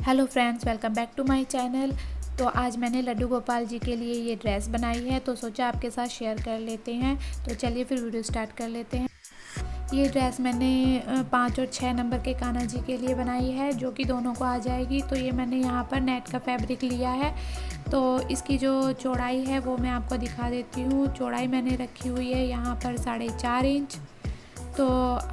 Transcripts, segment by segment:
Hello friends, welcome back to my channel. तो आज मैंने लड्डू गोपाल जी के लिए ये ड्रेस बनाई है, तो सोचा आपके साथ शेयर कर लेते हैं। तो चलिए फिर वीडियो स्टार्ट कर लेते हैं। ये ड्रेस मैंने 5 और 6 नंबर के कान्हा जी के लिए बनाई है, जो कि दोनों को आ जाएगी। तो ये मैंने यहाँ पर नेट का फैब्रिक लिया है। तो इसकी जो चौड़ाई है वो मैं आपको दिखा देती हूँ। चौड़ाई मैंने रखी हुई है यहाँ पर 4.5 इंच। तो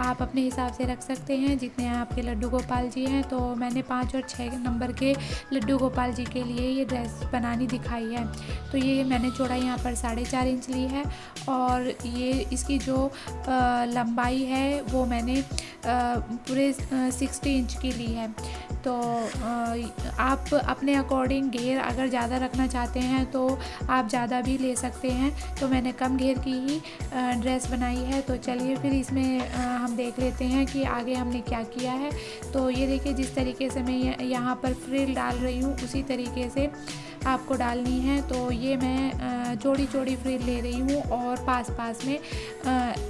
आप अपने हिसाब से रख सकते हैं जितने आपके लड्डू गोपाल जी हैं। तो मैंने 5 और 6 नंबर के लड्डू गोपाल जी के लिए ये ड्रेस बनानी दिखाई है। तो ये मैंने चौड़ाई यहाँ पर 4.5 इंच ली है, और ये इसकी जो लंबाई है वो मैंने पूरे 60 इंच की ली है। तो आप अपने अकॉर्डिंग घेर अगर ज़्यादा रखना चाहते हैं तो आप ज़्यादा भी ले सकते हैं। तो मैंने कम घेर की ही ड्रेस बनाई है। तो चलिए फिर इसमें हम देख लेते हैं कि आगे हमने क्या किया है। तो ये देखिए, जिस तरीके से मैं यहाँ पर फ्रिल डाल रही हूँ उसी तरीके से आपको डालनी है। तो ये मैं चौड़ी चौड़ी फ्रिल ले रही हूँ और पास पास में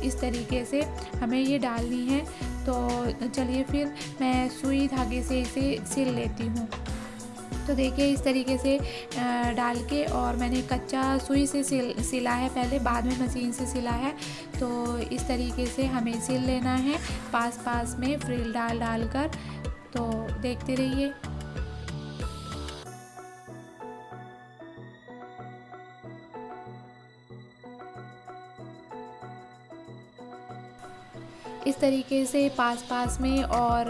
इस तरीके से हमें ये डालनी है। तो चलिए फिर मैं सुई धागे से इसे सिल लेती हूँ। तो देखिए, इस तरीके से डाल के, और मैंने कच्चा सुई से सिला है पहले, बाद में मशीन से सिला है। तो इस तरीके से हमें सिल लेना है पास पास में फ्रिल डाल कर। तो देखते रहिए। इस तरीके से पास पास में और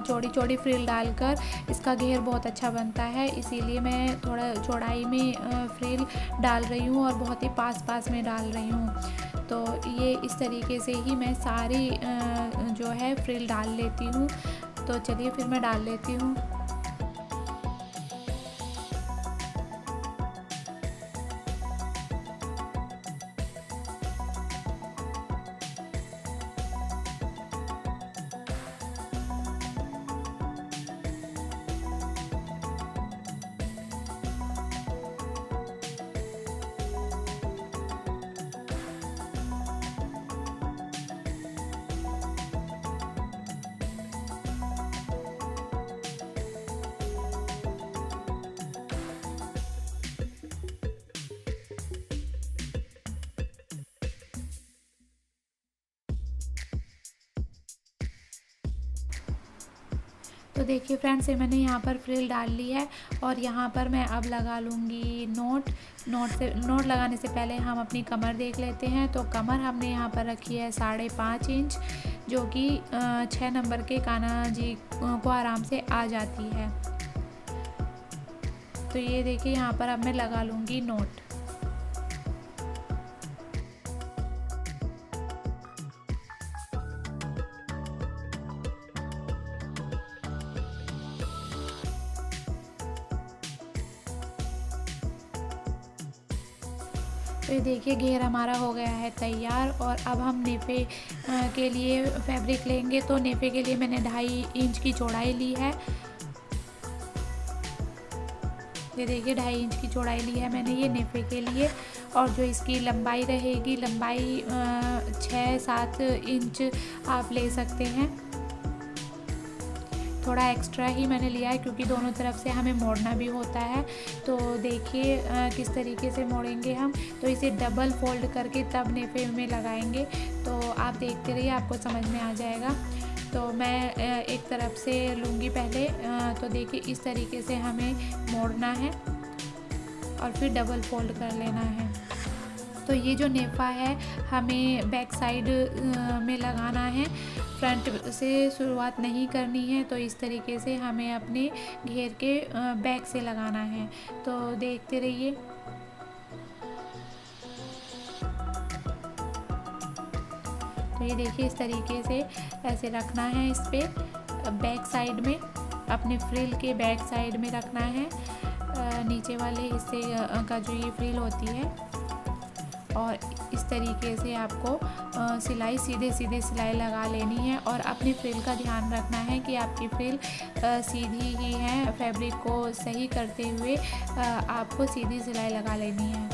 चौड़ी चौड़ी फ्रिल डालकर इसका घेर बहुत अच्छा बनता है। इसीलिए मैं थोड़ा चौड़ाई में फ्रिल डाल रही हूँ और बहुत ही पास पास में डाल रही हूँ। तो ये इस तरीके से ही मैं सारी जो है फ्रिल डाल लेती हूँ। तो चलिए फिर मैं डाल लेती हूँ। तो देखिए फ्रेंड्स, ये मैंने यहाँ पर फ्रिल डाल ली है, और यहाँ पर मैं अब लगा लूँगी नोट लगाने से पहले हम अपनी कमर देख लेते हैं। तो कमर हमने यहाँ पर रखी है 5.5 इंच, जो कि 6 नंबर के कान्हा जी को आराम से आ जाती है। तो ये देखिए, यहाँ पर अब मैं लगा लूँगी नोट। तो ये देखिए, घेर हमारा हो गया है तैयार। और अब हम नेफे के लिए फैब्रिक लेंगे। तो नेफे के लिए मैंने 2.5 इंच की चौड़ाई ली है। ये देखिए, 2.5 इंच की चौड़ाई ली है मैंने ये नेफे के लिए। और जो इसकी लंबाई रहेगी, लंबाई 6-7 इंच आप ले सकते हैं। थोड़ा एक्स्ट्रा ही मैंने लिया है क्योंकि दोनों तरफ से हमें मोड़ना भी होता है। तो देखिए किस तरीके से मोड़ेंगे हम। तो इसे डबल फोल्ड करके तब नेफे में लगाएंगे। तो आप देखते रहिए, आपको समझ में आ जाएगा। तो मैं एक तरफ से लूँगी पहले। तो देखिए, इस तरीके से हमें मोड़ना है और फिर डबल फोल्ड कर लेना है। तो ये जो नेफा है हमें बैक साइड में लगाना है, फ्रंट से शुरुआत नहीं करनी है। तो इस तरीके से हमें अपने घेर के बैक से लगाना है। तो देखते रहिए। तो ये देखिए, इस तरीके से ऐसे रखना है, इस पे बैक साइड में, अपने फ्रिल के बैक साइड में रखना है, नीचे वाले हिस्से का जो ये फ्रिल होती है। और इस तरीके से आपको सिलाई सीधे सिलाई लगा लेनी है। और अपनी फ्रिल का ध्यान रखना है कि आपकी फ्रिल सीधी ही है। फैब्रिक को सही करते हुए आपको सीधी सिलाई लगा लेनी है।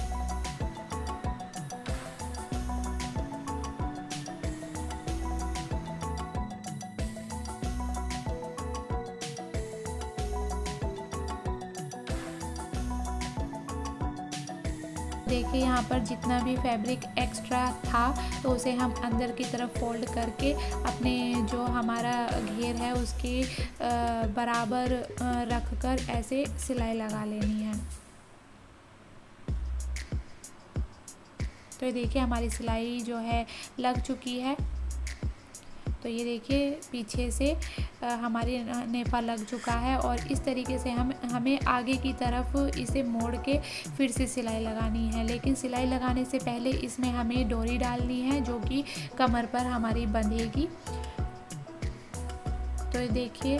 देखिए यहाँ पर जितना भी फैब्रिक एक्स्ट्रा था तो उसे हम अंदर की तरफ फोल्ड करके अपने जो हमारा घेर है उसके बराबर रख कर ऐसे सिलाई लगा लेनी है। तो ये देखिए हमारी सिलाई जो है लग चुकी है। तो ये देखिए पीछे से हमारी नेफा लग चुका है और इस तरीके से हमें आगे की तरफ इसे मोड़ के फिर से सिलाई लगानी है। लेकिन सिलाई लगाने से पहले इसमें हमें डोरी डालनी है जो कि कमर पर हमारी बंधेगी। तो ये देखिए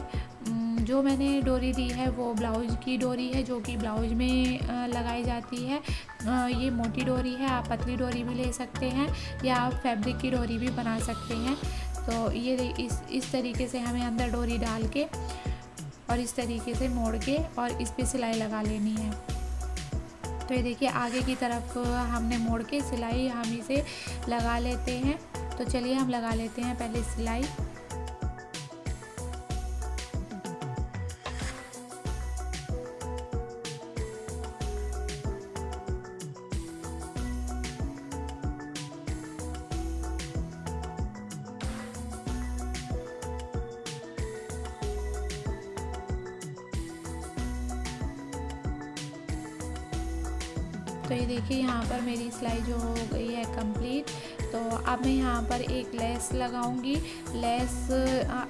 जो मैंने डोरी दी है वो ब्लाउज की डोरी है जो कि ब्लाउज में लगाई जाती है। ये मोटी डोरी है, आप पतली डोरी भी ले सकते हैं या आप फैब्रिक की डोरी भी बना सकते हैं। तो ये इस तरीके से हमें अंदर डोरी डाल के और इस तरीके से मोड़ के और इस पे सिलाई लगा लेनी है। तो ये देखिए आगे की तरफ हमने मोड़ के सिलाई हम इसे लगा लेते हैं। तो चलिए हम लगा लेते हैं पहले सिलाई। तो ये देखिए यहाँ पर मेरी सिलाई जो हो गई है कंप्लीट। तो अब मैं यहाँ पर एक लेस लगाऊंगी। लेस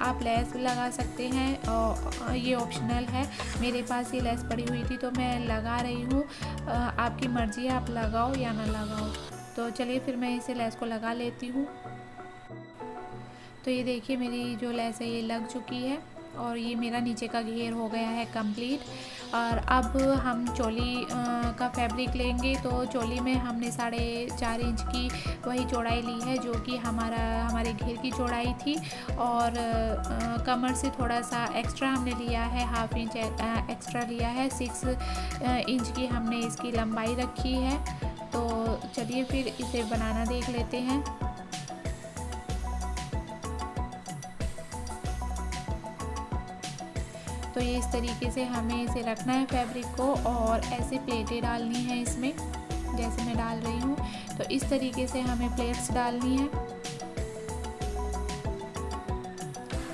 आप लेस लगा सकते हैं और ये ऑप्शनल है। मेरे पास ये लेस पड़ी हुई थी तो मैं लगा रही हूँ, आपकी मर्ज़ी है आप लगाओ या ना लगाओ। तो चलिए फिर मैं इसे लेस को लगा लेती हूँ। तो ये देखिए मेरी जो लेस है ये लग चुकी है और ये मेरा नीचे का घेर हो गया है कंप्लीट। और अब हम चोली का फैब्रिक लेंगे। तो चोली में हमने 4.5 इंच की वही चौड़ाई ली है जो कि हमारे घेर की चौड़ाई थी और कमर से थोड़ा सा एक्स्ट्रा हमने लिया है, 1/2 इंच एक्स्ट्रा लिया है। 6 इंच की हमने इसकी लंबाई रखी है। तो चलिए फिर इसे बनाना देख लेते हैं। तो ये इस तरीके से हमें इसे रखना है फैब्रिक को और ऐसे प्लेटें डालनी है इसमें, जैसे मैं डाल रही हूँ। तो इस तरीके से हमें प्लेट्स डालनी है।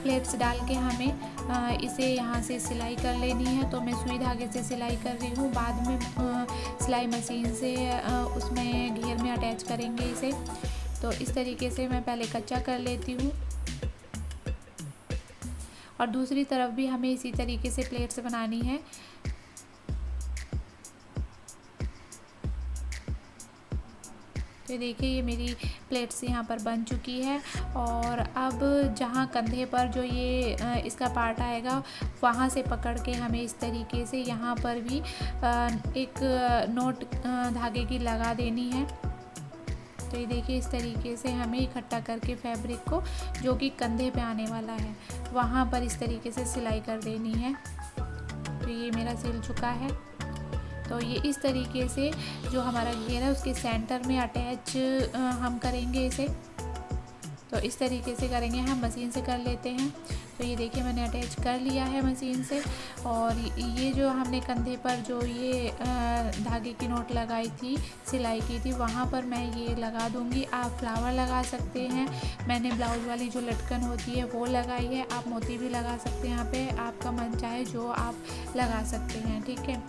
प्लेट्स डाल के हमें इसे यहाँ से सिलाई कर लेनी है। तो मैं सुई धागे से सिलाई कर रही हूँ, बाद में सिलाई मशीन से उसमें घेर में अटैच करेंगे इसे। तो इस तरीके से मैं पहले कच्चा कर लेती हूँ और दूसरी तरफ भी हमें इसी तरीके से प्लेट्स बनानी है। तो देखिए ये मेरी प्लेट्स यहाँ पर बन चुकी है। और अब जहाँ कंधे पर जो ये इसका पार्ट आएगा वहाँ से पकड़ के हमें इस तरीके से यहाँ पर भी एक नोट धागे की लगा देनी है। तो ये देखिए इस तरीके से हमें इकट्ठा करके फैब्रिक को जो कि कंधे पे आने वाला है वहाँ पर इस तरीके से सिलाई कर देनी है। तो ये मेरा सिल चुका है। तो ये इस तरीके से जो हमारा घेर है उसके सेंटर में अटैच हम करेंगे इसे। तो इस तरीके से करेंगे, हम मशीन से कर लेते हैं। तो ये देखिए मैंने अटैच कर लिया है मशीन से। और ये जो हमने कंधे पर जो ये धागे की नोट लगाई थी, सिलाई की थी, वहाँ पर मैं ये लगा दूँगी। आप फ्लावर लगा सकते हैं, मैंने ब्लाउज वाली जो लटकन होती है वो लगाई है। आप मोती भी लगा सकते हैं, यहाँ पे आपका मन चाहे जो आप लगा सकते हैं, ठीक है।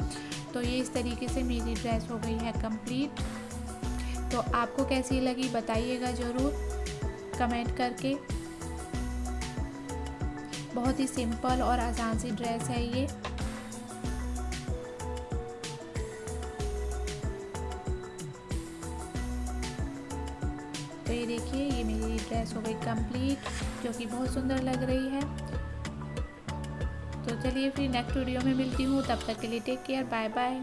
तो ये इस तरीके से मेरी ड्रेस हो गई है कंप्लीट। तो आपको कैसी लगी बताइएगा ज़रूर कमेंट करके। बहुत ही सिंपल और आसान सी ड्रेस है ये। तो ये देखिए ये मेरी ड्रेस हो गई कंप्लीट जो कि बहुत सुंदर लग रही है। तो चलिए फिर नेक्स्ट वीडियो में मिलती हूँ, तब तक के लिए टेक केयर, बाय बाय।